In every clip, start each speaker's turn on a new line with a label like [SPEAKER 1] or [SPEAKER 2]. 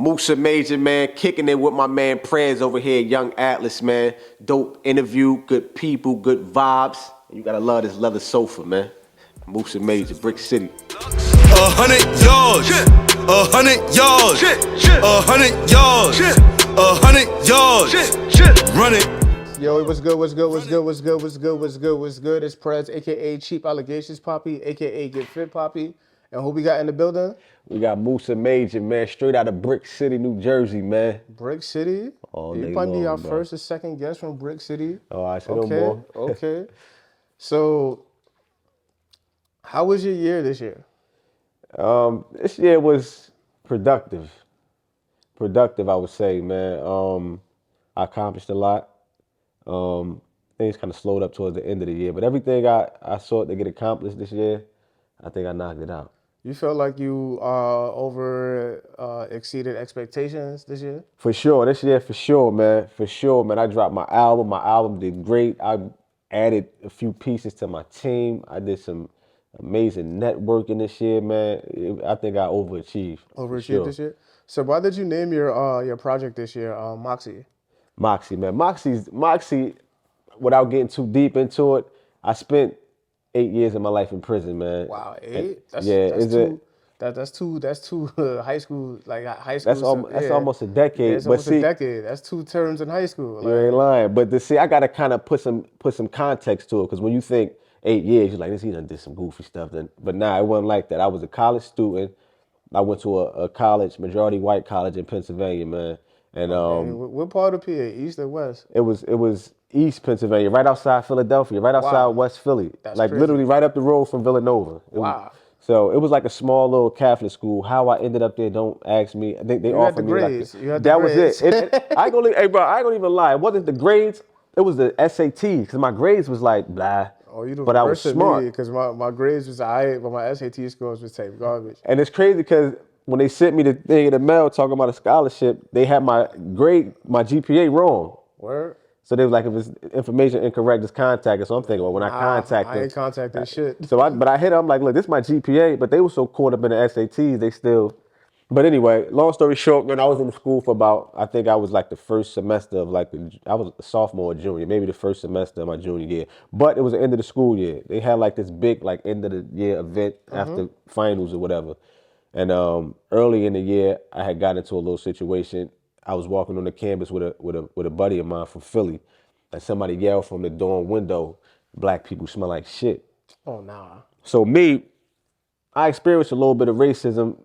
[SPEAKER 1] Musa Major, man, kicking it with my man Prez over here, Young Atlas, man. Dope interview, good people, good vibes. You gotta love this leather sofa, man. Musa Major, Brick City.
[SPEAKER 2] 100 yards, 100 yards, 100 yards, 100 yards, run it.
[SPEAKER 3] Yo, what's good, what's good, what's good, what's good, what's good, what's good, what's good? It's Prez, aka Cheap Allegations Poppy, aka Get Fit Poppy. And who we got in the building?
[SPEAKER 1] We got Musa Major, man, straight out of Brick City, New Jersey, man.
[SPEAKER 3] Brick City?
[SPEAKER 1] All
[SPEAKER 3] You
[SPEAKER 1] day
[SPEAKER 3] might be
[SPEAKER 1] long,
[SPEAKER 3] our
[SPEAKER 1] bro.
[SPEAKER 3] first or second guest from Brick City.
[SPEAKER 1] Oh, I said
[SPEAKER 3] Okay,
[SPEAKER 1] no more.
[SPEAKER 3] okay. So, how was your year this year?
[SPEAKER 1] This year was productive. Productive, I would say, man. I accomplished a lot. Things kind of slowed up towards the end of the year, but everything I sought to get accomplished this year, I think I knocked it out.
[SPEAKER 3] You felt like you exceeded expectations this year?
[SPEAKER 1] For sure, this year, for sure, man. For sure, man. I dropped my album. My album did great. I added a few pieces to my team. I did some amazing networking this year, man. I think I overachieved.
[SPEAKER 3] Overachieved this year? So why did you name your project this year Moxie?
[SPEAKER 1] Moxie, man. Moxie, without getting too deep into it, I spent 8 years of my life in prison, man.
[SPEAKER 3] Wow, 8? That's two high school, like high school.
[SPEAKER 1] That's almost a decade.
[SPEAKER 3] That's almost a decade. That's 2 terms in high school.
[SPEAKER 1] You ain't lying. But I gotta kind of put some context to it, because when you think 8 years, you're like, he done did some goofy stuff. But nah, it wasn't like that. I was a college student. I went to a college, majority white college in Pennsylvania, man. And
[SPEAKER 3] what part of PA? East or west?
[SPEAKER 1] It was East Pennsylvania, right outside Philadelphia, right outside West Philly.
[SPEAKER 3] That's
[SPEAKER 1] like
[SPEAKER 3] crazy.
[SPEAKER 1] Literally right up the road from Villanova. So it was like a small little Catholic school. How I ended up there, don't ask me. I think they offered me
[SPEAKER 3] grades.
[SPEAKER 1] like that was it. I ain't gonna even lie. It wasn't the grades. It was the SAT, because my grades was like blah.
[SPEAKER 3] Oh, you
[SPEAKER 1] but I was smart.
[SPEAKER 3] Because my grades was alright, but my SAT scores was tape garbage.
[SPEAKER 1] And it's crazy because when they sent me the thing in the mail talking about a scholarship, they had my GPA wrong.
[SPEAKER 3] Word?
[SPEAKER 1] So they was like, if it's information incorrect, just contact us. So I'm thinking, well, when I contact them.
[SPEAKER 3] I ain't contacting shit.
[SPEAKER 1] But I hit them, I'm like, look, this is my GPA, but they were so caught up in the SATs, they still. But anyway, long story short, when I was in the school for about, I think I was like the first semester of I was a sophomore or junior, maybe the first semester of my junior year. But it was the end of the school year. They had like this big end of the year event after finals or whatever. And early in the year, I had got into a little situation. I was walking on the campus with a buddy of mine from Philly, and somebody yelled from the dorm window, "Black people smell like shit."
[SPEAKER 3] Oh, nah.
[SPEAKER 1] So I experienced a little bit of racism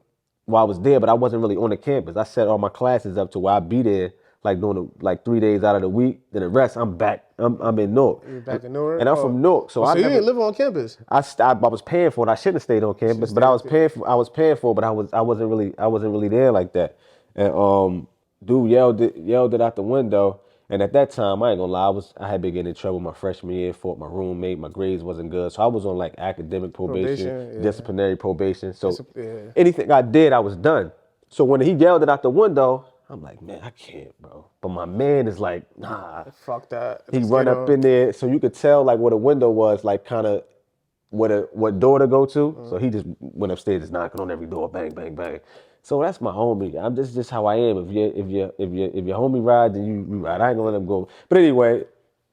[SPEAKER 1] while I was there, but I wasn't really on the campus. I set all my classes up to where I'd be there doing 3 days out of the week. Then the rest, I'm back. I'm in Newark.
[SPEAKER 3] You're back in Newark?
[SPEAKER 1] And I'm from Newark. So
[SPEAKER 3] you didn't live on campus?
[SPEAKER 1] I was paying for it. I shouldn't have stayed on campus, but I was paying for it, but I wasn't really there like that. And dude yelled it out the window. And at that time, I ain't gonna lie, I had been getting in trouble my freshman year, fought my roommate, my grades wasn't good. So I was on academic probation, disciplinary probation. So anything I did, I was done. So when he yelled it out the window, I'm like, man, I can't, bro. But my man is like, nah.
[SPEAKER 3] Fuck that.
[SPEAKER 1] He run up in there, so you could tell where the window was, kind of what door to go to. So he just went upstairs, just knocking on every door, bang, bang, bang. So that's my homie. I'm just how I am. If your homie rides, then you ride. I ain't gonna let him go. But anyway,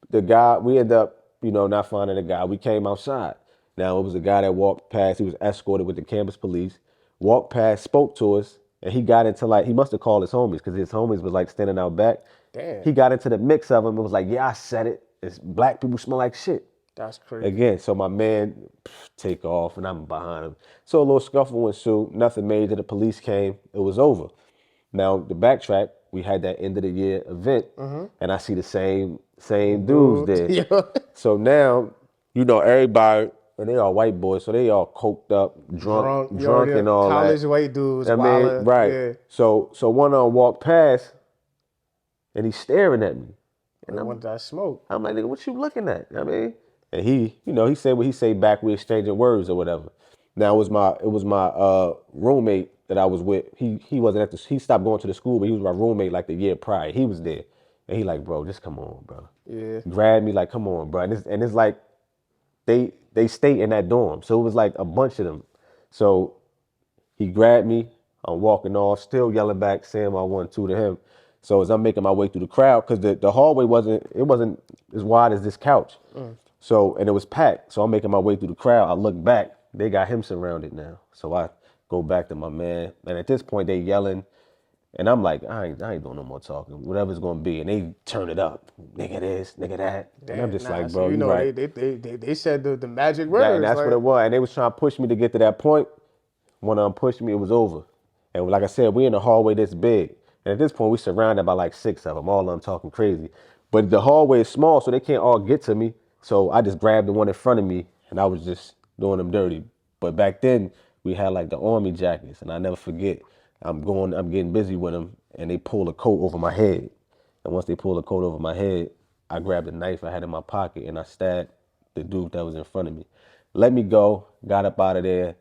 [SPEAKER 1] the guy, we ended up, not finding the guy. We came outside. Now it was a guy that walked past. He was escorted with the campus police. Walked past, spoke to us, and he got into he must have called his homies, because his homies was standing out back.
[SPEAKER 3] Damn.
[SPEAKER 1] He got into the mix of them and was like, yeah, I said it. It's black people smell like shit.
[SPEAKER 3] That's crazy.
[SPEAKER 1] Again, so my man take off and I'm behind him. So a little scuffle ensued, nothing major. The police came, it was over. Now the backtrack, we had that end of the year event, and I see the same dudes there.
[SPEAKER 3] Yeah.
[SPEAKER 1] So now, everybody, and they all white boys, so they all coked up, drunk and all that.
[SPEAKER 3] College white dudes,
[SPEAKER 1] right.
[SPEAKER 3] Yeah.
[SPEAKER 1] So one of them walked past, and he's staring at me.
[SPEAKER 3] And I want that smoke.
[SPEAKER 1] I'm like, nigga, what you looking at? And he said what he say back, we exchanging words or whatever. Now it was my roommate that I was with. He wasn't he stopped going to the school, but he was my roommate the year prior. He was there. And he like, bro, just come on, bro.
[SPEAKER 3] Yeah.
[SPEAKER 1] Grabbed me come on, bro. And it's like they stay in that dorm. So it was a bunch of them. So he grabbed me, I'm walking off, still yelling back, saying my 1-2 to him. So as I'm making my way through the crowd, because the hallway wasn't as wide as this couch. So, and it was packed. So I'm making my way through the crowd. I look back, they got him surrounded now. So I go back to my man. And at this point, they yelling. And I'm like, I ain't doing no more talking. Whatever's gonna be. And they turn it up. Nigga this, nigga that. And I'm just like, bro,
[SPEAKER 3] so,
[SPEAKER 1] you right.
[SPEAKER 3] they said the magic
[SPEAKER 1] And
[SPEAKER 3] words.
[SPEAKER 1] that's
[SPEAKER 3] like,
[SPEAKER 1] what it was. And they was trying to push me to get to that point. When them pushed me, it was over. And like I said, we in a hallway this big. And at this point, we surrounded by like 6 of them, all of them talking crazy. But the hallway is small, so they can't all get to me. So I just grabbed the one in front of me, and I was just doing them dirty. But back then, we had like the army jackets, and I never forget. I'm getting busy with them, and they pull a coat over my head. And once they pulled a coat over my head, I grabbed a knife I had in my pocket, and I stabbed the dude that was in front of me. Let me go, got up out of there.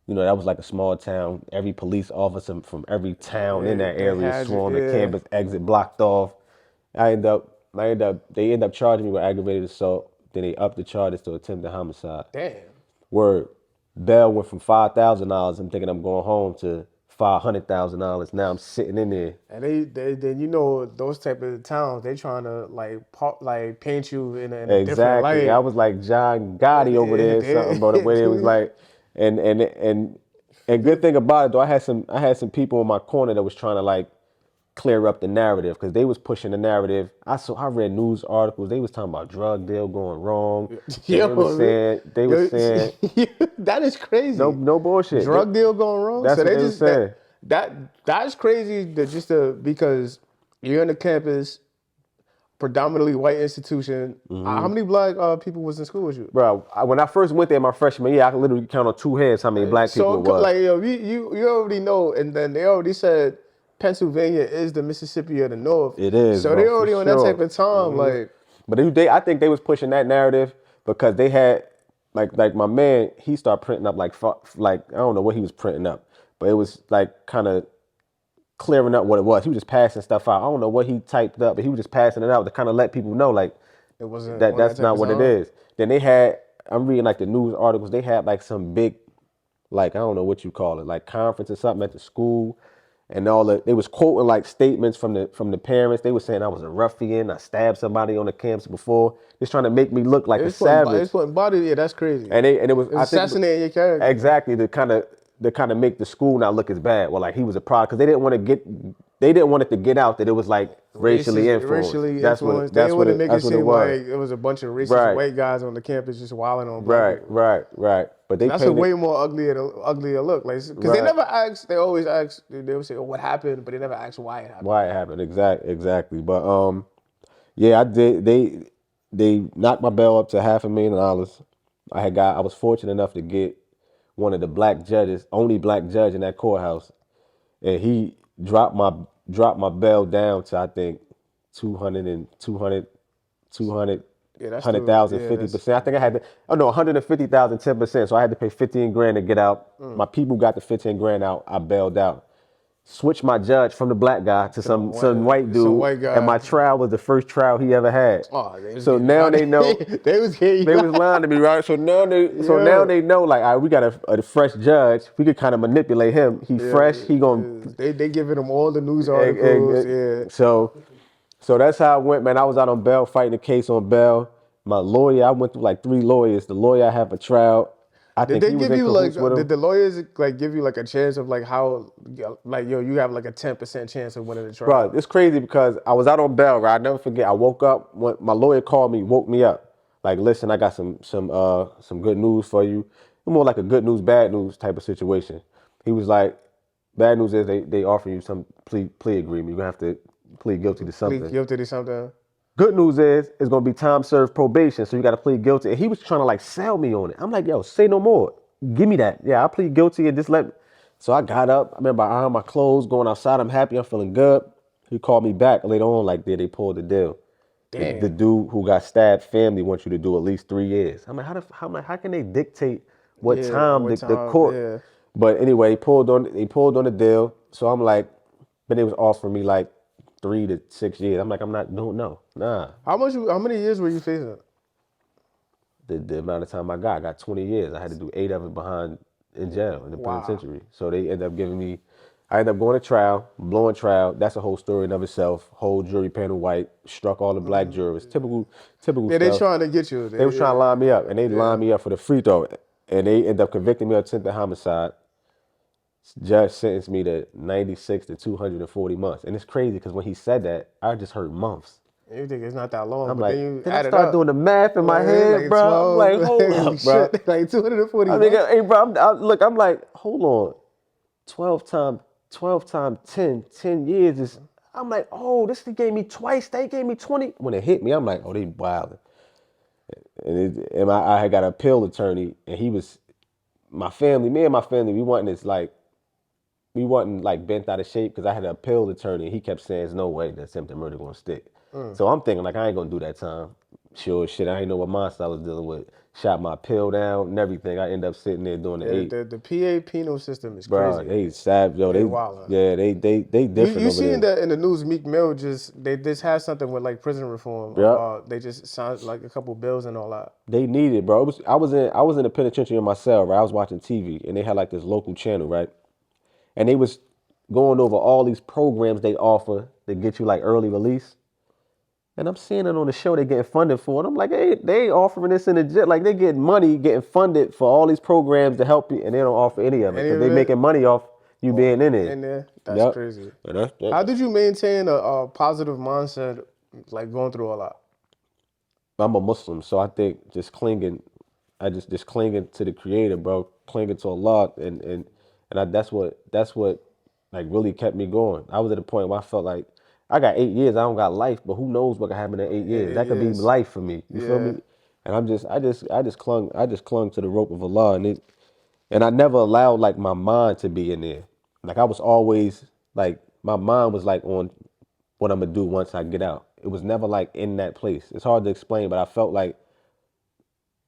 [SPEAKER 1] You know, that was like a small town. Every police officer from every town in that area swarmed the campus, exit blocked off. They end up charging me with aggravated assault. Then they upped the charges to attempted homicide.
[SPEAKER 3] Damn.
[SPEAKER 1] Word. Bail went from $5,000. I'm thinking I'm going home to $500,000. Now I'm sitting in there.
[SPEAKER 3] And they you know, those type of towns, they trying to like paint you in a different light.
[SPEAKER 1] Exactly. I was like John Gotti over there or something, bro. The way it was like, and good thing about it though, I had some people in my corner that was trying to like clear up the narrative because they was pushing the narrative. I read news articles. They was talking about drug deal going wrong. They was saying
[SPEAKER 3] that is crazy.
[SPEAKER 1] No bullshit.
[SPEAKER 3] Drug deal going wrong.
[SPEAKER 1] That's
[SPEAKER 3] so
[SPEAKER 1] what they just saying.
[SPEAKER 3] That's crazy. Because you're in a campus, predominantly white institution. How many black people was in school with you?
[SPEAKER 1] Bro, when I first went there my freshman year, I could literally count on 2 hands how many black people it was.
[SPEAKER 3] Like, you already know, and then they already said Pennsylvania is the Mississippi of the North.
[SPEAKER 1] It is.
[SPEAKER 3] So they already on that type of time, like.
[SPEAKER 1] But I think they was pushing that narrative because they had like my man. He started printing up like I don't know what he was printing up, but it was like kind of clearing up what it was. He was just passing stuff out. I don't know what he typed up, but he was just passing it out to kind of let people know like
[SPEAKER 3] it wasn't
[SPEAKER 1] that's not what it is. Then they had. I'm reading like the news articles. They had like some big, like I don't know what you call it, like conference or something at the school. And they was quoting like statements from the parents. They were saying I was a ruffian. I stabbed somebody on the campus before. Just trying to make me look like a savage.
[SPEAKER 3] It's putting body. Yeah, that's crazy.
[SPEAKER 1] And it was
[SPEAKER 3] assassinating your character.
[SPEAKER 1] Exactly to kind of make the school not look as bad. Well, like he was a product because they didn't want it to get out that it was like racially influenced.
[SPEAKER 3] That's what it like it was a bunch of racist white guys on the campus just wilding on black people.
[SPEAKER 1] Right. But
[SPEAKER 3] that's a way more uglier look, like because they never ask. They always ask. They would say, "Oh, what happened?" But they never ask why it happened.
[SPEAKER 1] Why it happened? Exactly. But yeah, I did. They knocked my bail up to $500,000. I was fortunate enough to get one of the black judges, only black judge in that courthouse, and he dropped my bail down to I think 200. 100,000, 50%. I think I had 150,000, 10%. So I had to pay 15 grand to get out. My people got the 15 grand out. I bailed out. Switched my judge from the black guy to some white dude.
[SPEAKER 3] White guy.
[SPEAKER 1] And my trial was the first trial he ever had. So now they know
[SPEAKER 3] they was
[SPEAKER 1] lying to me, right? So now they know like, all right, we got a fresh judge. We could kind of manipulate him. He fresh. He gonna.
[SPEAKER 3] They giving him all the news articles.
[SPEAKER 1] So that's how it went, man. I was out on bail, fighting the case on bail. My lawyer, I went through like 3 lawyers. The lawyer I have a trial.
[SPEAKER 3] Did they give you like? Did the lawyers like give you like a chance of like how like you have like a 10% chance of winning the trial?
[SPEAKER 1] Bro, it's crazy because I was out on bail, right? I never forget. I woke up when my lawyer called me, woke me up. Like, listen, I got some good news for you. More like a good news, bad news type of situation. He was like, bad news is they offer you some plea agreement. You're gonna have to plead guilty to something.
[SPEAKER 3] Plead guilty to something.
[SPEAKER 1] Good news is it's gonna be time served probation, so you gotta plead guilty. And he was trying to like sell me on it. I'm like, yo, say no more. Give me that. Yeah, I plead guilty and just let me. So I got up. I remember I ironed my clothes, going outside. I'm happy. I'm feeling good. He called me back later on, like, they pulled the deal.
[SPEAKER 3] Damn.
[SPEAKER 1] The dude who got stabbed family wants you to do at least 3 years. I'm like, how can they dictate what time the court?
[SPEAKER 3] Yeah.
[SPEAKER 1] But anyway, they pulled on the deal. So I'm like, but they was offering me like 3 to 6 years. I'm like, don't know. Nah.
[SPEAKER 3] How many years were you facing?
[SPEAKER 1] The amount of time I got 20 years. I had to do 8 of it behind in jail in the penitentiary. So they ended up giving me I ended up going to trial, blowing trial. That's a whole story in of itself. Whole jury panel white, struck all the black jurors. Typical
[SPEAKER 3] Yeah, they
[SPEAKER 1] stuff.
[SPEAKER 3] trying to get you.
[SPEAKER 1] They was trying to line me up, and they lined me up for the free throw, and they ended up convicting me of attempted homicide. Judge sentenced me to 96 to 240 months, and it's crazy because when he said that, I just heard months.
[SPEAKER 3] You think it's not that long,
[SPEAKER 1] I'm
[SPEAKER 3] but
[SPEAKER 1] like,
[SPEAKER 3] then you
[SPEAKER 1] then I
[SPEAKER 3] add it
[SPEAKER 1] start
[SPEAKER 3] up.
[SPEAKER 1] doing the math in my head,
[SPEAKER 3] like
[SPEAKER 1] bro.
[SPEAKER 3] 12,
[SPEAKER 1] I'm like, hold up, bro.
[SPEAKER 3] Shit, like 240
[SPEAKER 1] I mean,
[SPEAKER 3] bucks.
[SPEAKER 1] hey, bro, look, I'm like, hold on. 12 times 10 years is, I'm like, oh, this thing gave me twice. They gave me 20. When it hit me, I'm like, oh, they wilding. And I had got an appeal attorney, and he was, me and my family, we wasn't like bent out of shape because I had an appeal attorney, and he kept saying, there's no way that attempted murder gonna stick. So I'm thinking like, I ain't gonna do that time. Sure as shit, I ain't know what monster I was dealing with. Shot my pill down and everything. I end up sitting there doing the 8.
[SPEAKER 3] The PA penal system is
[SPEAKER 1] Bro,
[SPEAKER 3] crazy.
[SPEAKER 1] they savage, yo.
[SPEAKER 3] They wildin'.
[SPEAKER 1] Yeah, they different
[SPEAKER 3] You
[SPEAKER 1] over
[SPEAKER 3] seen
[SPEAKER 1] there.
[SPEAKER 3] that in the news? Meek Mill they just had something with like prison reform.
[SPEAKER 1] Yep.
[SPEAKER 3] They just signed like a couple bills and all that.
[SPEAKER 1] They need it, bro. I was in the penitentiary in my cell, right? I was watching TV, and they had like this local channel, right? And they was going over all these programs they offer to get you like early release. And I'm seeing it on the show they getting funded for it. I'm like, hey, they offering this in the jet. Like they getting money, getting funded for all these programs to help you, and they don't offer any of it because they making money off you being in it.
[SPEAKER 3] In there, that's crazy.
[SPEAKER 1] That's
[SPEAKER 3] How did you maintain a positive mindset, like going through all that?
[SPEAKER 1] I'm a Muslim, so I think just clinging to the Creator, bro, clinging to Allah, that's what like really kept me going. I was at a point where I felt like I got 8 years, I don't got life, but who knows what could happen in 8 years? That could be life for me. You feel me? And I just clung to the rope of Allah, and I never allowed like my mind to be in there. Like I was always like my mind was like on what I'm gonna do once I get out. It was never like in that place. It's hard to explain, but I felt like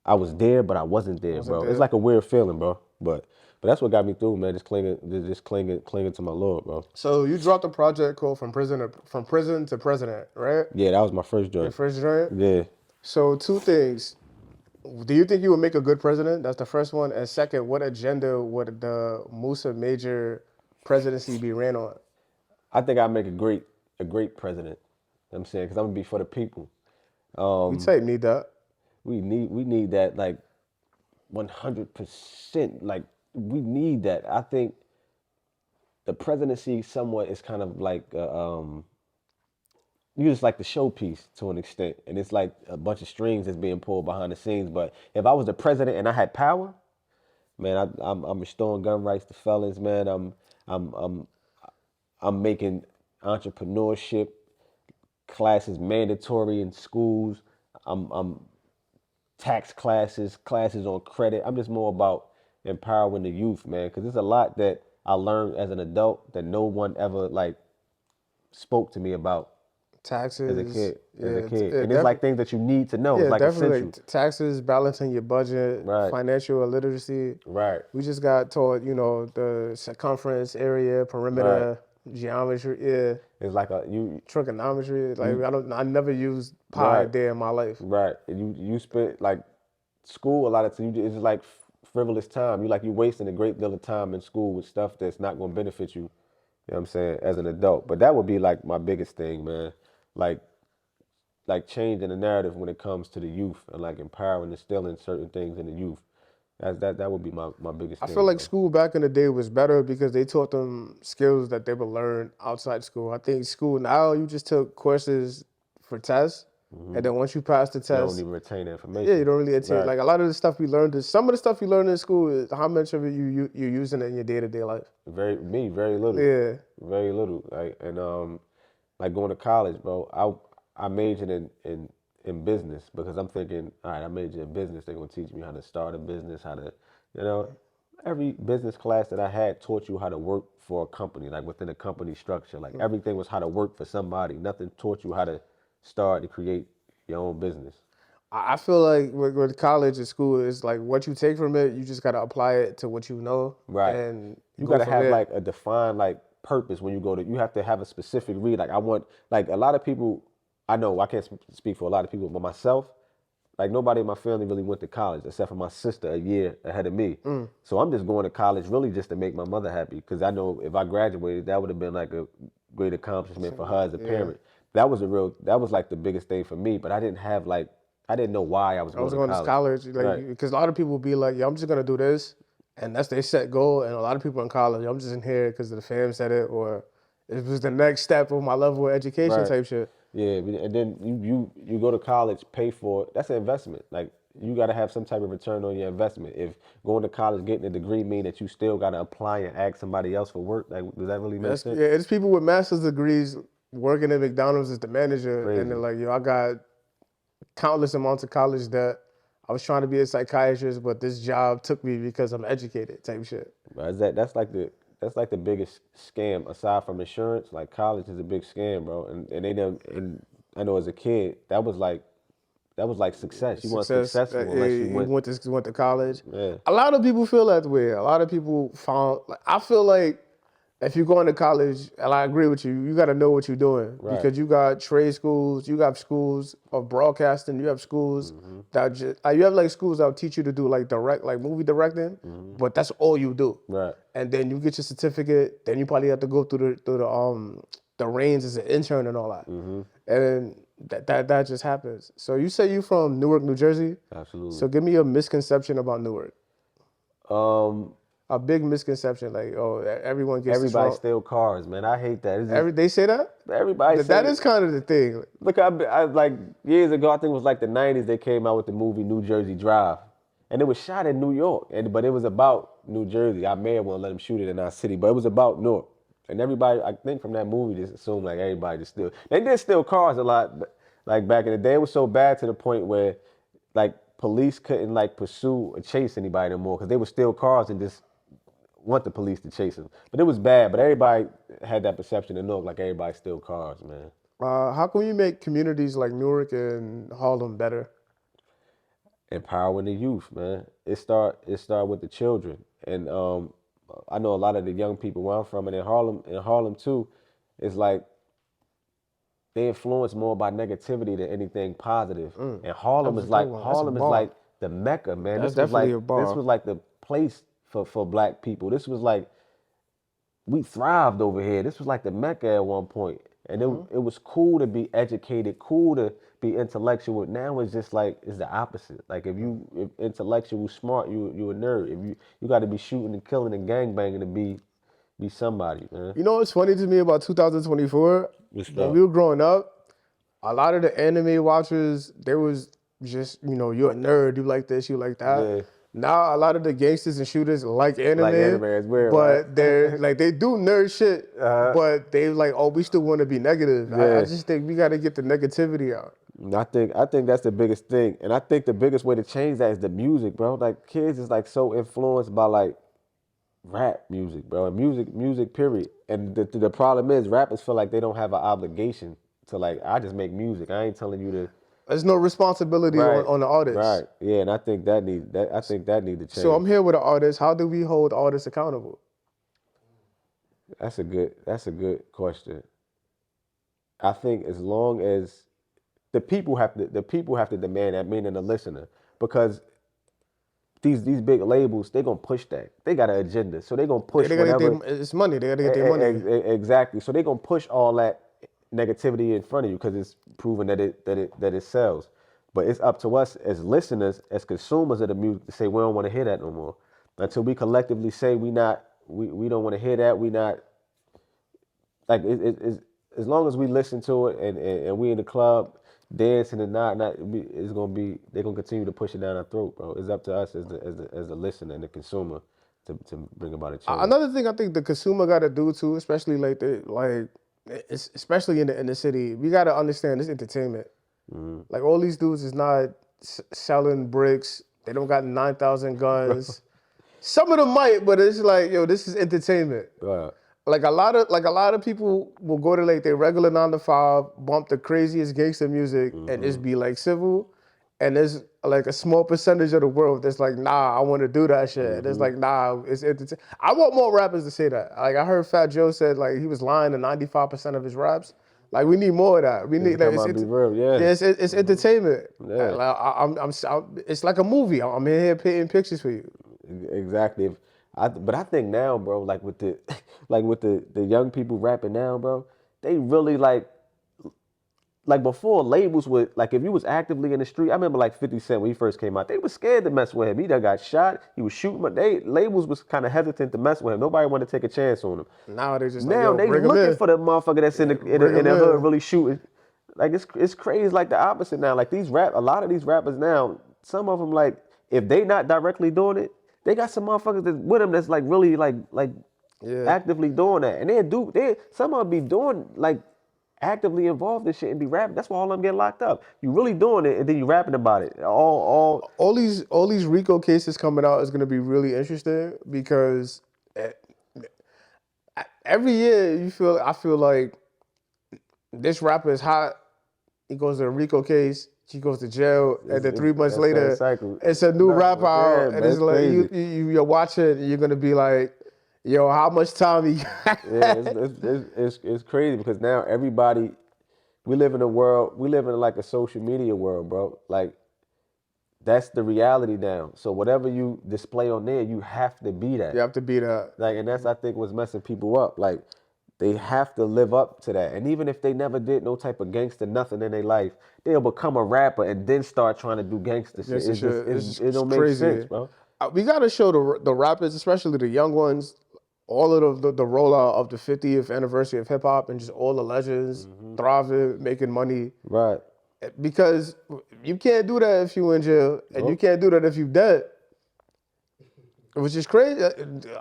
[SPEAKER 1] I was there, but I wasn't there, bro. It's like a weird feeling, bro. But that's what got me through, man. Just clinging to my Lord, bro.
[SPEAKER 3] So you dropped a project called From Prison to President, right?
[SPEAKER 1] Yeah, that was my first joint.
[SPEAKER 3] Your first joint?
[SPEAKER 1] Yeah.
[SPEAKER 3] So 2 things. Do you think you would make a good president? That's the first one. And second, what agenda would the Musa Major presidency be ran on?
[SPEAKER 1] I think I'd make a great president. You know what I'm saying, because I'm gonna be for the people.
[SPEAKER 3] We tape need that.
[SPEAKER 1] We need that like 100%. Like we need that. I think the presidency somewhat is kind of like you just like the showpiece to an extent, and it's like a bunch of strings that's being pulled behind the scenes. But if I was the president and I had power, man, I'm restoring gun rights to felons, man. I'm making entrepreneurship classes mandatory in schools. I'm tax classes on credit. I'm just more about empowering the youth, man, because there's a lot that I learned as an adult that no one ever like spoke to me about
[SPEAKER 3] Taxes.
[SPEAKER 1] as a kid. And it's like things that you need to know.
[SPEAKER 3] Yeah,
[SPEAKER 1] it's like
[SPEAKER 3] definitely.
[SPEAKER 1] essential.
[SPEAKER 3] Taxes, balancing your budget, financial literacy.
[SPEAKER 1] Right.
[SPEAKER 3] We just got taught, the circumference, area, perimeter, geometry. Yeah.
[SPEAKER 1] It's like
[SPEAKER 3] trigonometry. Like I never used pi a day in my life.
[SPEAKER 1] Right. And you spent like school a lot of time. It's like frivolous time. You wasting a great deal of time in school with stuff that's not going to benefit you. You know what I'm saying, as an adult. But that would be like my biggest thing, man. Like changing the narrative when it comes to the youth and like empowering and instilling certain things in the youth. That would be my biggest thing.
[SPEAKER 3] I feel like school back in the day was better because they taught them skills that they would learn outside school. I think school now, you just took courses for tests, and then once you pass the test,
[SPEAKER 1] you don't even retain the information.
[SPEAKER 3] Yeah, you don't really retain. Like a lot of the stuff we learned, some of the stuff you learned in school is how much of it you're using it in your day-to-day life.
[SPEAKER 1] Very little.
[SPEAKER 3] Yeah,
[SPEAKER 1] very little. Like going to college, bro. I majored in business because I'm thinking, all right, I majored in business. They're gonna teach me how to start a business, how to, every business class that I had taught you how to work for a company, like within a company structure. Like everything was how to work for somebody. Nothing taught you how to start to create your own business.
[SPEAKER 3] I feel like with college and school, it's like what you take from it, you just gotta apply it to what you know.
[SPEAKER 1] Right.
[SPEAKER 3] And
[SPEAKER 1] you gotta have like a defined like purpose when you go to. You have to have a specific read. Like I want, like a lot of people. I know I can't speak for a lot of people, but myself, Like nobody in my family really went to college except for my sister a year ahead of me. So I'm just going to college really just to make my mother happy because I know if I graduated, that would have been like a great accomplishment for her as a parent. That was like the biggest thing for me. But I didn't know why I was
[SPEAKER 3] I was
[SPEAKER 1] going
[SPEAKER 3] going
[SPEAKER 1] to
[SPEAKER 3] to college,
[SPEAKER 1] Right.
[SPEAKER 3] because a lot of people be like, "Yo, I'm just gonna do this," and that's their set goal. And a lot of people in college, I'm just in here because the fam said it, or it was the next step of my level of education
[SPEAKER 1] Right.
[SPEAKER 3] type shit.
[SPEAKER 1] Yeah, and then you go to college, pay for it. That's an investment. Like you got to have some type of return on your investment. If going to college, getting a degree, mean that you still got to apply and ask somebody else for work, like does that really make sense?
[SPEAKER 3] Yeah, it's people with master's degrees working at McDonald's as the manager,
[SPEAKER 1] Crazy.
[SPEAKER 3] and they're like, "Yo, I got countless amounts of college debt. I was trying to be a psychiatrist, but this job took me because I'm educated," type shit.
[SPEAKER 1] Bro, that's like the biggest scam aside from insurance. Like college is a big scam, bro. And they done, and I know as a kid that was like success. You weren't successful unless you
[SPEAKER 3] went to college.
[SPEAKER 1] Yeah.
[SPEAKER 3] A lot of people feel that way. A lot of people found, like, I feel like if you're going to college, and I agree with you, you got to know what you're doing.
[SPEAKER 1] Right.
[SPEAKER 3] Because you got trade schools, you got schools of broadcasting, you have schools that just, you have like schools that will teach you to do like movie directing, but that's all you do.
[SPEAKER 1] Right.
[SPEAKER 3] And then you get your certificate, then you probably have to go through the reins as an intern and all that. And that just happens. So you say you from Newark, New Jersey?
[SPEAKER 1] Absolutely.
[SPEAKER 3] So give me a misconception about Newark.
[SPEAKER 1] Um,
[SPEAKER 3] A big misconception, like, oh, everyone gets this
[SPEAKER 1] everybody
[SPEAKER 3] wrong.
[SPEAKER 1] steal cars, man. I hate that. It's just,
[SPEAKER 3] They say that?
[SPEAKER 1] everybody.
[SPEAKER 3] That
[SPEAKER 1] say
[SPEAKER 3] is kind of the thing.
[SPEAKER 1] Look, I like years ago. I think it was like the '90s. They came out with the movie New Jersey Drive, and it was shot in New York, but it was about New Jersey. Our mayor won't let them shoot it in our city, but it was about Newark. And everybody, I think from that movie, just assumed like everybody just steal. They did steal cars a lot, but like back in the day, it was so bad to the point where like police couldn't like pursue or chase anybody anymore because they would steal cars and just want the police to chase them. But it was bad. But everybody had that perception in Newark, like everybody steal cars, man.
[SPEAKER 3] How can we make communities like Newark and Harlem better?
[SPEAKER 1] Empowering the youth, man. It start with the children, and I know a lot of the young people where I'm from, and in Harlem too, it's like they influence more by negativity than anything positive. And Harlem is like the Mecca, man.
[SPEAKER 3] That's
[SPEAKER 1] This was like
[SPEAKER 3] definitely a bar.
[SPEAKER 1] this was like the place for black people. This was like we thrived over here. This was like the Mecca at one point. And it was cool to be educated, cool to be intellectual. Now it's just like it's the opposite. Like if intellectual, smart, you a nerd. If you got to be shooting and killing and gangbanging to be somebody, man.
[SPEAKER 3] You know what's funny to me about 2024?
[SPEAKER 1] What's
[SPEAKER 3] When
[SPEAKER 1] up?
[SPEAKER 3] we were growing up, a lot of the anime watchers, there was just, you're a nerd, you like this, you like that.
[SPEAKER 1] Yeah.
[SPEAKER 3] Now a lot of the gangsters and shooters like anime,
[SPEAKER 1] it's weird,
[SPEAKER 3] but
[SPEAKER 1] right?
[SPEAKER 3] they're like they do nerd shit, but they like, oh, we still want to be negative.
[SPEAKER 1] Yeah.
[SPEAKER 3] I just think we got to get the negativity out.
[SPEAKER 1] I think that's the biggest thing, and I think the biggest way to change that is the music, bro. Like kids is like so influenced by like rap music, bro, and music period. And the problem is rappers feel like they don't have an obligation to like. I just make music. I ain't telling you to.
[SPEAKER 3] There's no responsibility on the artist.
[SPEAKER 1] Right. Yeah, and I think that need to change.
[SPEAKER 3] So I'm here with an artist. How do we hold artists accountable?
[SPEAKER 1] That's a good question. I think as long as the people have to demand that, meaning the listener, because these big labels, they're gonna push that. They got an agenda, so they're gonna push whatever.
[SPEAKER 3] It's money. They gotta get their money.
[SPEAKER 1] Exactly. So they're gonna push all that negativity in front of you because it's proven that it sells. But it's up to us as listeners, as consumers of the music, to say we don't want to hear that no more. Until we collectively say we don't want to hear that. We not like it's as long as we listen to it and we in the club dancing and it's gonna be they're gonna continue to push it down our throat, bro. It's up to us as the listener and the consumer to bring about a change.
[SPEAKER 3] Another thing I think the consumer got to do too, especially especially in the city, we got to understand this entertainment. Like all these dudes is not selling bricks. They don't got 9,000 guns. Some of them might, but it's like, yo, this is entertainment.
[SPEAKER 1] Right.
[SPEAKER 3] Like a lot of people will go to like their regular 9 to 5, bump the craziest gangster music, and just be like civil. And there's like a small percentage of the world that's like, nah, I want to do that shit. There's like, nah, it's entertainment. I want more rappers to say that. Like I heard Fat Joe said like he was lying in 95% of his raps, Like we need more of that. We need like,
[SPEAKER 1] Be real, yeah.
[SPEAKER 3] it's entertainment.
[SPEAKER 1] Yeah.
[SPEAKER 3] Like, it's like a movie. I'm in here painting pictures for you.
[SPEAKER 1] Exactly. But I think now, bro, like with the like with the young people rapping now, bro, they really like before labels would like if you was actively in the street. I remember like 50 Cent when he first came out, they were scared to mess with him. He done got shot. He was shooting, but labels was kind of hesitant to mess with him. Nobody wanted to take a chance on him.
[SPEAKER 3] Now they just
[SPEAKER 1] Now
[SPEAKER 3] like,
[SPEAKER 1] they looking for the motherfucker that's in the hood really shooting. Like it's crazy. Like the opposite now. Like a lot of these rappers now, some of them like if they not directly doing it, they got some motherfuckers that's with them that's like really like actively doing that, and some of them be doing like actively involved in shit and be rapping. That's why all of them get locked up. You really doing it and then you rapping about it.
[SPEAKER 3] All these RICO cases coming out is gonna be really interesting because every year I feel like this rapper is hot. He goes to a RICO case. He goes to jail, and then 3 months later, it's a new rapper out, and it's like you're watching, and you're gonna be like, "Yo, how much time he got?"
[SPEAKER 1] Yeah, it's crazy because now we live in like a social media world, bro. Like that's the reality now. So whatever you display on there, you have to be that.
[SPEAKER 3] You have to be that.
[SPEAKER 1] Like, and that's I think what's messing people up. Like they have to live up to that. And even if they never did no type of gangster nothing in their life, they'll become a rapper and then start trying to do gangster shit. It don't make sense, bro.
[SPEAKER 3] We gotta show the rappers, especially the young ones, all of the rollout of the 50th anniversary of hip hop and just all the legends thriving, making money.
[SPEAKER 1] Right.
[SPEAKER 3] Because you can't do that if you in jail, and you can't do that if you dead. Which is crazy.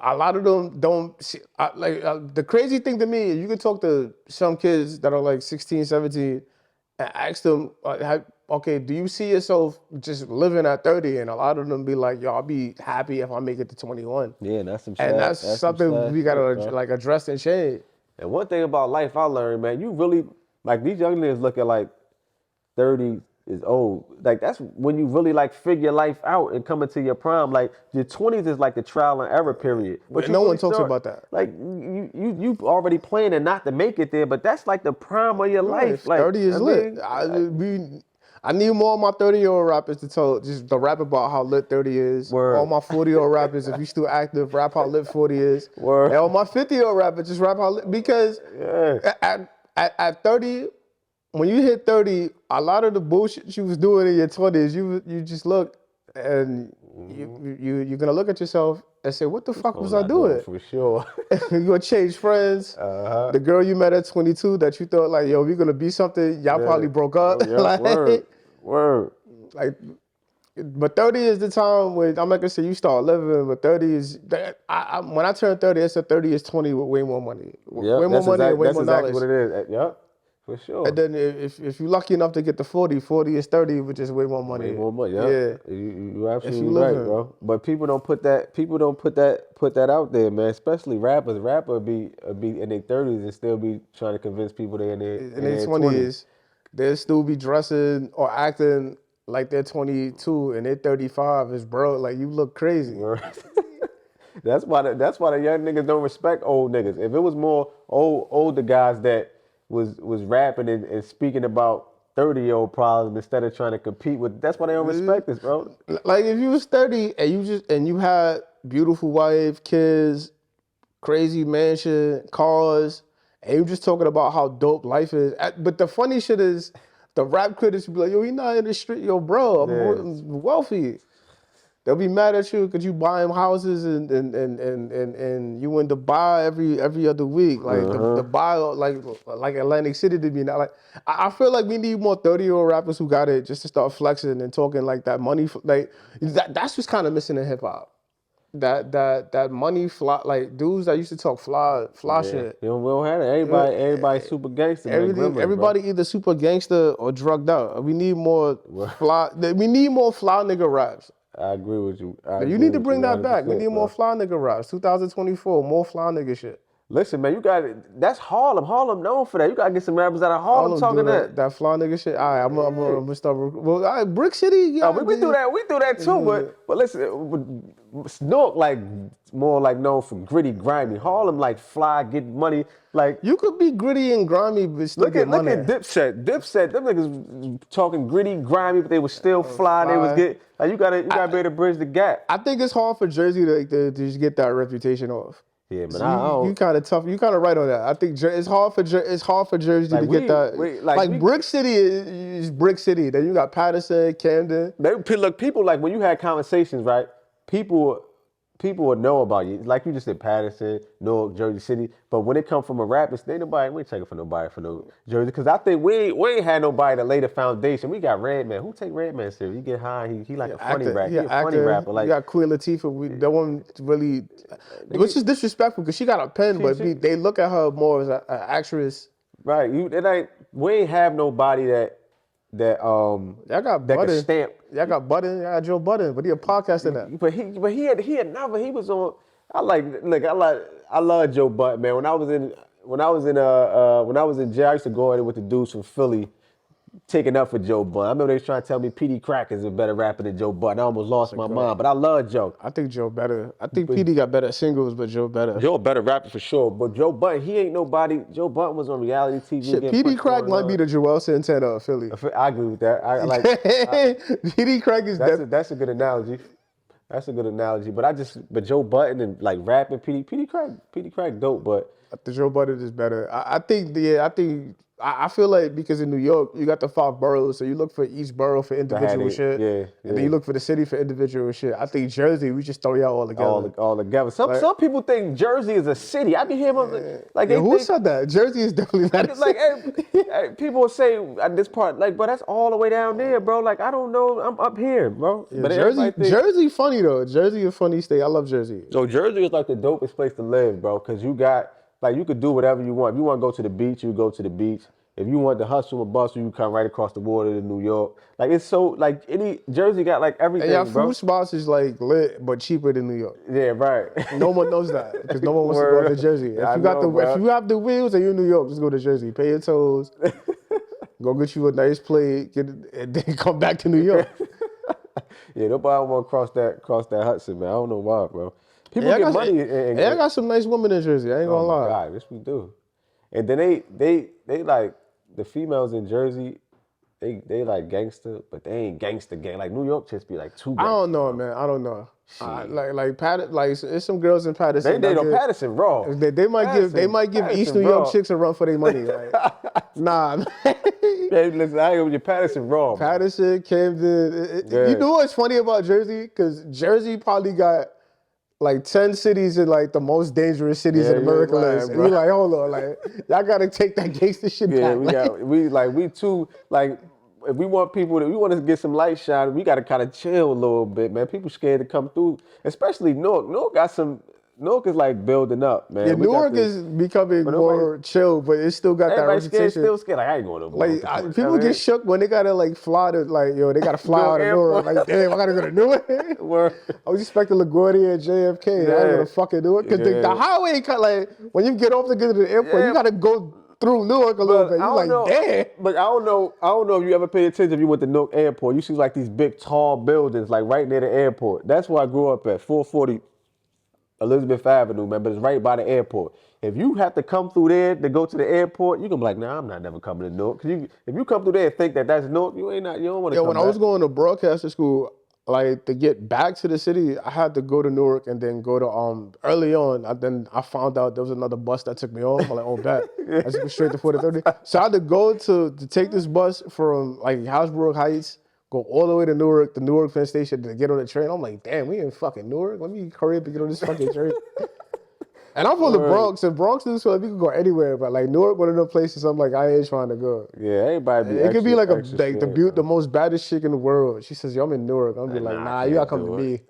[SPEAKER 3] A lot of them don't see, the crazy thing to me is you can talk to some kids that are like 16, 17 and ask them, okay, do you see yourself just living at 30? And a lot of them be like, yo, I'll be happy if I make it to 21.
[SPEAKER 1] Yeah, that's some shit.
[SPEAKER 3] And that's something we gotta like address and change.
[SPEAKER 1] And one thing about life I learned, man, you really, like these young niggas look at like 30 is old. Like that's when you really like figure life out and come into your prime. Like your 20s is like the trial and error period.
[SPEAKER 3] But no one talks about that.
[SPEAKER 1] Like you already planning not to make it there, but that's like the prime of your life. Like
[SPEAKER 3] 30 is lit. I need more of my 30-year-old rappers to rap about how lit 30 is.
[SPEAKER 1] Word.
[SPEAKER 3] All my 40-year-old rappers, if you still active, rap how lit 40 is.
[SPEAKER 1] Word.
[SPEAKER 3] And all my 50-year-old rappers just rap how lit, because at 30, when you hit 30, a lot of the bullshit you was doing in your 20s, you just look and you're gonna look at yourself and say, what the fuck was I doing?
[SPEAKER 1] For sure.
[SPEAKER 3] You're gonna change friends. The girl you met at 22 that you thought like, yo, we're gonna be something, y'all probably broke up.
[SPEAKER 1] Word.
[SPEAKER 3] Like, but 30 is the time when, I'm not gonna say you start living, but 30 is, when I turned 30, I said 30 is 20 with way more money. Way more money and way more knowledge.
[SPEAKER 1] That's exactly what it is. Yep. For sure.
[SPEAKER 3] And then if you're lucky enough to get to 40 is 30, which is way more money.
[SPEAKER 1] Way more money, yeah. You're absolutely right, bro. But people don't put that out there, man. Especially rappers. Rappers be in their 30s and still be trying to convince people they're in their 20s.
[SPEAKER 3] They'll still be dressing or acting like they're 22 and they're 35. It's bro, like you look crazy.
[SPEAKER 1] That's why the young niggas don't respect old niggas. If it was more older guys that was rapping and speaking about 30-year-old problems instead of trying to compete with, that's why they don't respect us, bro.
[SPEAKER 3] Like if you was 30 and you had beautiful wife, kids, crazy mansion, cars, and you just talking about how dope life is. But the funny shit is the rap critics be like, yo, he not in the street, yo, bro, I'm wealthy. They'll be mad at you because you buy them houses and you in Dubai every other week. Like Dubai, like Atlantic City to be now. Like I feel like we need more 30-year-old rappers who got it just to start flexing and talking like that money. Like that's what's kind of missing in hip hop. That money fly, like dudes that used to talk fly shit.
[SPEAKER 1] We don't have it. Everybody super gangster.
[SPEAKER 3] Everybody either super gangster or drugged out. We need more fly. We need more fly nigga raps.
[SPEAKER 1] I agree with you.
[SPEAKER 3] You need to bring that back. We need more fly nigga raps. 2024, more fly nigga shit.
[SPEAKER 1] Listen, man, that's Harlem. Harlem known for that. You gotta get some rappers out of Harlem talking
[SPEAKER 3] that fly nigga shit. All right, I'm gonna start. Well, all right, Brick City. Yeah,
[SPEAKER 1] we do that. We do that too. But listen, Newark like more like known for gritty, grimy. Harlem like fly, get money. Like
[SPEAKER 3] you could be gritty and grimy, but still get money.
[SPEAKER 1] Look at Dipset. Dipset, them niggas talking gritty, grimy, but they was still fly. They was get like you gotta be able to bridge the gap.
[SPEAKER 3] I think it's hard for Jersey to just get that reputation off.
[SPEAKER 1] Yeah, but
[SPEAKER 3] so you kind of tough. You kind of right on that. I think it's hard for Jersey to get that. Brick City is Brick City. Then you got Patterson, Camden.
[SPEAKER 1] Look, people like when you had conversations, right? People would know about you. Like you just said, Patterson, Newark, Jersey City. But when it come from a rapper, we ain't checking for nobody for no Jersey. Because I think we ain't had nobody to lay the foundation. We got Redman. Who take Redman serious? He get high. He like a funny rapper. He a funny rapper. Like,
[SPEAKER 3] you got Queen Latifah. That one really, which is disrespectful because she got a pen, but they look at her more as an actress.
[SPEAKER 1] Right. We ain't have nobody that can stamp.
[SPEAKER 3] Y'all got Budden, y'all got Joe Budden, but he a podcaster now.
[SPEAKER 1] But he was on. I love Joe Budden, man. When I was in jail, I used to go in with the dudes from Philly, taking up for Joe Budden. I remember they was trying to tell me PD Crack is a better rapper than Joe Budden. I almost lost my mind, but I love Joe.
[SPEAKER 3] I think Joe better. I think PD got better singles, but Joe better.
[SPEAKER 1] Joe a better rapper for sure, but Joe Budden, he ain't nobody. Joe Budden was on reality TV.
[SPEAKER 3] Shit, PD Crack might be the Joel Santana of Philly.
[SPEAKER 1] I agree with that.
[SPEAKER 3] PD Crack is
[SPEAKER 1] that's a good analogy. That's a good analogy. But Joe Budden and like rapping PD Crack dope, but
[SPEAKER 3] the Joe Budden is better. I feel like because in New York, you got the 5 boroughs, so you look for each borough for individual shit.
[SPEAKER 1] Yeah.
[SPEAKER 3] And then you look for the city for individual shit. I think Jersey, we just throw y'all all together.
[SPEAKER 1] All together. Some people think Jersey is a city. I be hearing
[SPEAKER 3] who said that? Jersey is definitely not a city.
[SPEAKER 1] Hey, people will say at this part, like, but that's all the way down there, bro. Like, I don't know. I'm up here, bro.
[SPEAKER 3] Yeah, but Jersey funny though. Jersey a funny state. I love Jersey.
[SPEAKER 1] So Jersey is like the dopest place to live, bro, because you got like you could do whatever you want. If you want to go to the beach, you go to the beach. If you want to hustle and bustle, you come right across the water to New York. Like it's so like Jersey got like everything,
[SPEAKER 3] and food spots is like lit, but cheaper than New York.
[SPEAKER 1] Yeah, right.
[SPEAKER 3] No one knows that because no one wants to go to Jersey. If you have the wheels and you're in New York, just go to Jersey. Pay your tolls. Go get you a nice plate, and then come back to New York.
[SPEAKER 1] Yeah, nobody want to cross that Hudson, man. I don't know why, bro. People get money.
[SPEAKER 3] I got some nice women in Jersey. I ain't gonna lie.
[SPEAKER 1] God, yes we do. And then they like the females in Jersey. They like gangster, but they ain't gangster gang. Like New York just be like too gangster.
[SPEAKER 3] I don't know, man. I don't know. There's some girls in Patterson.
[SPEAKER 1] They don't Patterson raw.
[SPEAKER 3] They might give East New York chicks a run for their money. Like, nah.
[SPEAKER 1] Hey, listen, I ain't with your Patterson raw.
[SPEAKER 3] Patterson, Camden. You know what's funny about Jersey? Because Jersey probably got like 10 cities in like the most dangerous cities in America list. And you're like, hold on, like y'all gotta take that gangster shit back.
[SPEAKER 1] We too like if we want to get some light shine, we gotta kind of chill a little bit, man. People scared to come through, especially Newark. Newark is like building up, man.
[SPEAKER 3] Yeah, Newark is becoming more chill, but it still got that reputation.
[SPEAKER 1] Still scared. Like I ain't going to.
[SPEAKER 3] Like people get shook when they gotta like fly to they gotta fly out of Newark. Like damn, I gotta go to Newark. I was expecting LaGuardia and JFK. I ain't gonna fucking do it because the highway like when you get off to get to the airport, you gotta go through Newark a little bit. You're like, damn.
[SPEAKER 1] But I don't know if you ever paid attention if you went to Newark Airport. You see like these big tall buildings like right near the airport. That's where I grew up at, 440 Elizabeth Avenue, man, but it's right by the airport. If you have to come through there to go to the airport, you can be like, nah, I'm not never coming to Newark. Cause if you come through there and think that's Newark, you don't want to come
[SPEAKER 3] when
[SPEAKER 1] back.
[SPEAKER 3] I was going to broadcaster school, like to get back to the city, I had to go to Newark and then go to early on. I found out there was another bus that took me home. I'm like, oh, bet. I just go straight to 4030. So I had to go to take this bus from like Housebrook Heights, go all the way to Newark, the Newark Penn Station to get on the train. I'm like, damn, we in fucking Newark. Let me hurry up and get on this fucking train. And I'm from the Bronx, and Bronx is so like, we can go anywhere, but like Newark, one of the places I'm like, I ain't trying to go.
[SPEAKER 1] Yeah, everybody.
[SPEAKER 3] It could be like the most baddest chick in the world. She says, yo, I'm in Newark. I'm be like, nah, you gotta come to me.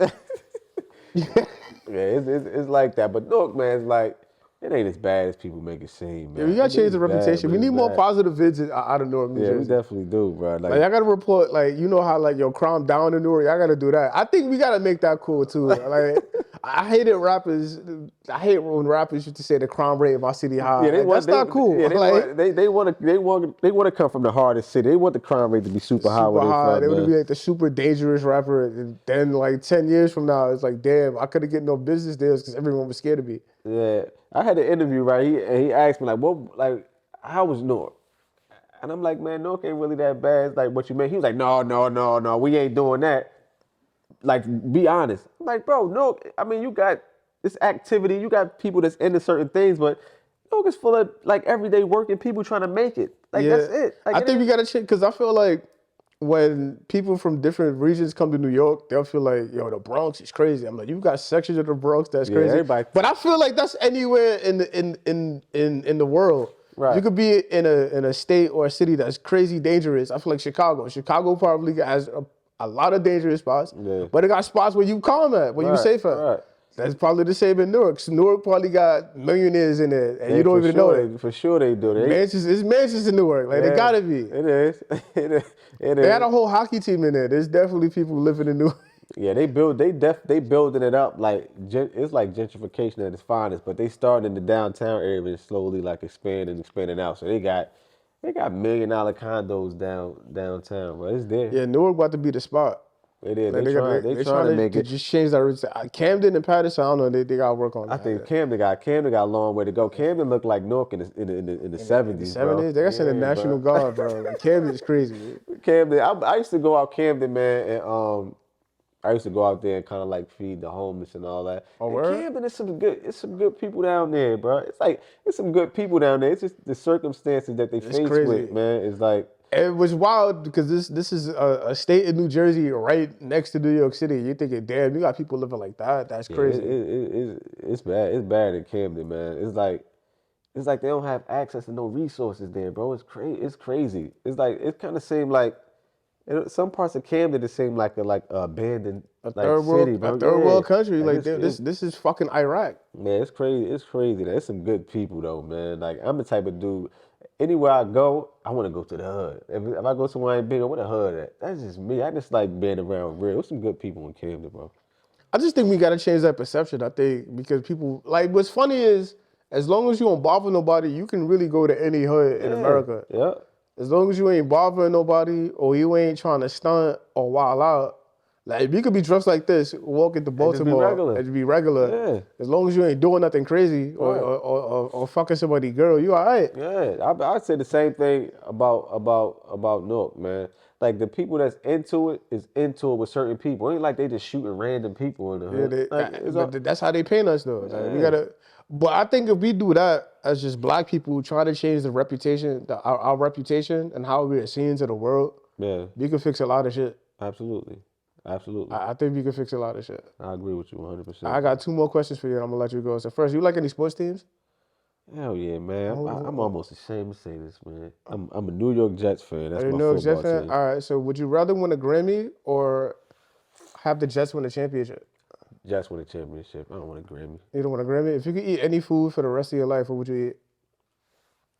[SPEAKER 1] It's like that. But Newark, man, it's like, it ain't as bad as people make it seem, man.
[SPEAKER 3] Yeah, we gotta change the reputation. We need more positive vids out of Newark, New Jersey.
[SPEAKER 1] Yeah, we definitely do, bro.
[SPEAKER 3] Like I gotta report, like, you know how like crime down in Newark, I gotta do that. I think we gotta make that cool too. Like I hated rappers. I hate when rappers used to say the crime rate in my city high.
[SPEAKER 1] Yeah, they
[SPEAKER 3] Like,
[SPEAKER 1] want.
[SPEAKER 3] that's not cool.
[SPEAKER 1] Yeah, they
[SPEAKER 3] Like,
[SPEAKER 1] want to come from the hardest city. They want the crime rate to be super high where
[SPEAKER 3] super
[SPEAKER 1] they
[SPEAKER 3] high.
[SPEAKER 1] from,
[SPEAKER 3] They would be
[SPEAKER 1] man.
[SPEAKER 3] like the super dangerous rapper. And then like 10 years from now, it's like, damn, I couldn't get no business deals because everyone was scared of me.
[SPEAKER 1] Yeah, I had an interview right. He asked me like, what, like, how was Newark? And I'm like, man, Newark ain't really that bad. It's like what you mean? He was like, no, we ain't doing that. Like, be honest. I'm like, bro, Newark. I mean, you got this activity. You got people that's into certain things, but Newark is full of like everyday working people trying to make it. Like
[SPEAKER 3] Yeah.
[SPEAKER 1] that's it. Like,
[SPEAKER 3] I
[SPEAKER 1] it
[SPEAKER 3] think we
[SPEAKER 1] ain't-
[SPEAKER 3] got to change because I feel like when people from different regions come to New York, they'll feel like, yo, the Bronx is crazy. I'm like, you got sections of the Bronx that's
[SPEAKER 1] Yeah,
[SPEAKER 3] crazy.
[SPEAKER 1] everybody-
[SPEAKER 3] But I feel like that's anywhere in the world.
[SPEAKER 1] Right.
[SPEAKER 3] You could be in a state or a city that's crazy dangerous. I feel like Chicago. Chicago probably has a lot of dangerous spots,
[SPEAKER 1] Yeah.
[SPEAKER 3] but it got spots where you calm at, where you
[SPEAKER 1] Right,
[SPEAKER 3] safe at.
[SPEAKER 1] right.
[SPEAKER 3] That's probably the same in Newark. So Newark probably got millionaires in it, and
[SPEAKER 1] They
[SPEAKER 3] you don't
[SPEAKER 1] for
[SPEAKER 3] even know
[SPEAKER 1] sure
[SPEAKER 3] it.
[SPEAKER 1] for sure they do. They,
[SPEAKER 3] It's Manchester, Newark. Like, they
[SPEAKER 1] yeah,
[SPEAKER 3] gotta be.
[SPEAKER 1] It is. It is. It
[SPEAKER 3] They
[SPEAKER 1] is.
[SPEAKER 3] had a whole hockey team in there. There's definitely people living in Newark.
[SPEAKER 1] Yeah, they building it up like it's like gentrification at its finest. But they starting in the downtown area and slowly like expanding out. So they got $1 million condos downtown, bro. It's there.
[SPEAKER 3] Yeah, Newark about to be the spot.
[SPEAKER 1] It is.
[SPEAKER 3] Like,
[SPEAKER 1] They trying to make it.
[SPEAKER 3] just change that route. Camden and Patterson, I don't know. They got to work on
[SPEAKER 1] I
[SPEAKER 3] that.
[SPEAKER 1] think Camden got a long way to go. Camden looked like Newark in the 70s, bro.
[SPEAKER 3] 70s, they got sent the
[SPEAKER 1] Yeah,
[SPEAKER 3] National
[SPEAKER 1] bro.
[SPEAKER 3] Guard, bro. Like, Camden is crazy.
[SPEAKER 1] Camden. I used to go out Camden, man, and I used to go out there and kind of like feed the homeless and all that.
[SPEAKER 3] Oh,
[SPEAKER 1] And
[SPEAKER 3] word?
[SPEAKER 1] Camden, it's some good people down there, bro. It's some good people down there. It's just the circumstances that they face
[SPEAKER 3] crazy.
[SPEAKER 1] with, man. It's like,
[SPEAKER 3] It was wild because this is a state in New Jersey right next to New York City. You're thinking, damn, you got people living like that. That's crazy.
[SPEAKER 1] it's bad. It's bad in Camden, man. It's like they don't have access to no resources there, bro. It's crazy. It's crazy. It's like it kind of seemed like some parts of Camden it seemed like a abandoned
[SPEAKER 3] Third
[SPEAKER 1] city,
[SPEAKER 3] world,
[SPEAKER 1] bro.
[SPEAKER 3] a third
[SPEAKER 1] Yeah.
[SPEAKER 3] world country. Like,
[SPEAKER 1] it's-
[SPEAKER 3] this is fucking Iraq.
[SPEAKER 1] Man, it's crazy. It's crazy. There's some good people though, man. Like I'm the type of dude. Anywhere I go, I want to go to the hood. If I go somewhere I ain't been, where the hood at? That's just me. I just like being around real. There's some good people in Camden, bro.
[SPEAKER 3] I just think we gotta change that perception. I think because people like what's funny is as long as you don't bother nobody, you can really go to any hood in America.
[SPEAKER 1] Yeah.
[SPEAKER 3] As long as you ain't bothering nobody or you ain't trying to stunt or wild out. Like, you could be dressed like this, walk into Baltimore
[SPEAKER 1] regular.
[SPEAKER 3] and just be regular.
[SPEAKER 1] Yeah.
[SPEAKER 3] As long as you ain't doing nothing crazy or fucking somebody girl, you all right.
[SPEAKER 1] Yeah, I'd say the same thing about Newark, man. Like the people that's into it is into it with certain people. It ain't like they just shooting random people in the
[SPEAKER 3] Yeah,
[SPEAKER 1] hood. Like, it's all-
[SPEAKER 3] but that's how they paint us though. Like, we
[SPEAKER 1] Yeah.
[SPEAKER 3] gotta. But I think if we do that as just black people trying to change the reputation, our reputation and how we're seen to the world,
[SPEAKER 1] yeah,
[SPEAKER 3] we can fix a lot of shit.
[SPEAKER 1] absolutely.
[SPEAKER 3] I think we can fix a lot of shit.
[SPEAKER 1] I agree with you 100%.
[SPEAKER 3] I got 2 more questions for you and I'm gonna let you go. So first, you like any sports teams?
[SPEAKER 1] Hell yeah, man. I'm almost ashamed to say this, man. I'm a New York Jets fan. That's
[SPEAKER 3] Are you
[SPEAKER 1] my
[SPEAKER 3] a New York
[SPEAKER 1] football
[SPEAKER 3] Jets fan?
[SPEAKER 1] team.
[SPEAKER 3] All right, so would you rather win a Grammy or have the Jets win a championship?
[SPEAKER 1] Jets win a championship. I don't want a Grammy.
[SPEAKER 3] You don't want a Grammy? If you could eat any food for the rest of your life, what would you eat?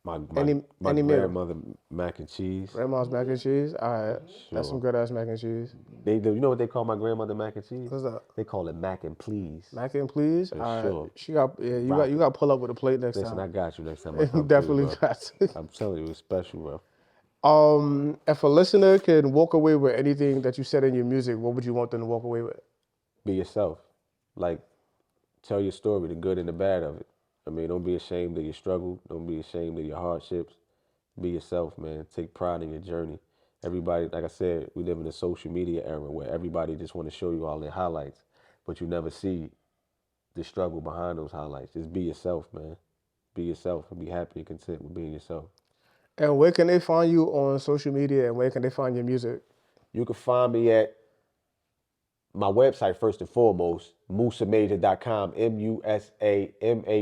[SPEAKER 1] My
[SPEAKER 3] Any meal.
[SPEAKER 1] grandmother mac and cheese.
[SPEAKER 3] Grandma's mac and cheese? All right, that's some good ass mac and cheese.
[SPEAKER 1] You know what they call my grandmother mac and cheese?
[SPEAKER 3] What's that?
[SPEAKER 1] They call it mac and please.
[SPEAKER 3] Mac and please?
[SPEAKER 1] For
[SPEAKER 3] All right.
[SPEAKER 1] sure.
[SPEAKER 3] You got to pull up with a plate next
[SPEAKER 1] Listen, I
[SPEAKER 3] time.
[SPEAKER 1] got you next time I
[SPEAKER 3] You
[SPEAKER 1] come
[SPEAKER 3] definitely
[SPEAKER 1] through, bro.
[SPEAKER 3] got to.
[SPEAKER 1] I'm telling you, it's special, bro.
[SPEAKER 3] If a listener can walk away with anything that you said in your music, what would you want them to walk away with?
[SPEAKER 1] Be yourself. Like, tell your story, the good and the bad of it. I mean, don't be ashamed of your struggle. Don't be ashamed of your hardships. Be yourself, man. Take pride in your journey. Everybody, like I said, we live in a social media era where everybody just want to show you all their highlights, but you never see the struggle behind those highlights. Just be yourself, man. Be yourself and be happy and content with being yourself.
[SPEAKER 3] And where can they find you on social media and where can they find your music?
[SPEAKER 1] You can find me at my website, first and foremost, musamajor.com,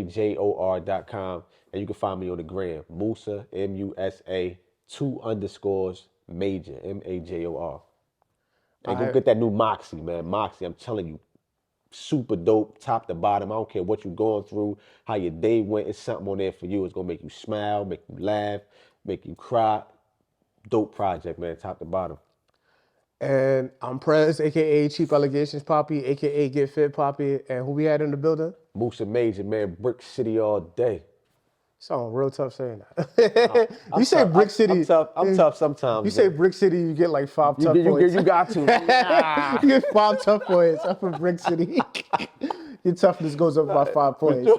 [SPEAKER 1] MusaMajor.com. And you can find me on the gram, Musa, MUSA, 2_ Major, MAJOR. And go get that new Moxie, man. Moxie, I'm telling you, super dope, top to bottom. I don't care what you're going through, how your day went. It's something on there for you. It's going to make you smile, make you laugh, make you cry. Dope project, man, top to bottom.
[SPEAKER 3] And I'm Prez, aka Cheap Allegations Poppy, aka Get Fit Poppy, and who we had in the building?
[SPEAKER 1] Musa Major, man, Brick City all day.
[SPEAKER 3] Sound real tough saying that. You say Brick City.
[SPEAKER 1] I'm tough sometimes.
[SPEAKER 3] You say Brick City, you get like 5 tough points.
[SPEAKER 1] You got to.
[SPEAKER 3] You get 5 tough points up in Brick City. Your toughness goes up by 5 points.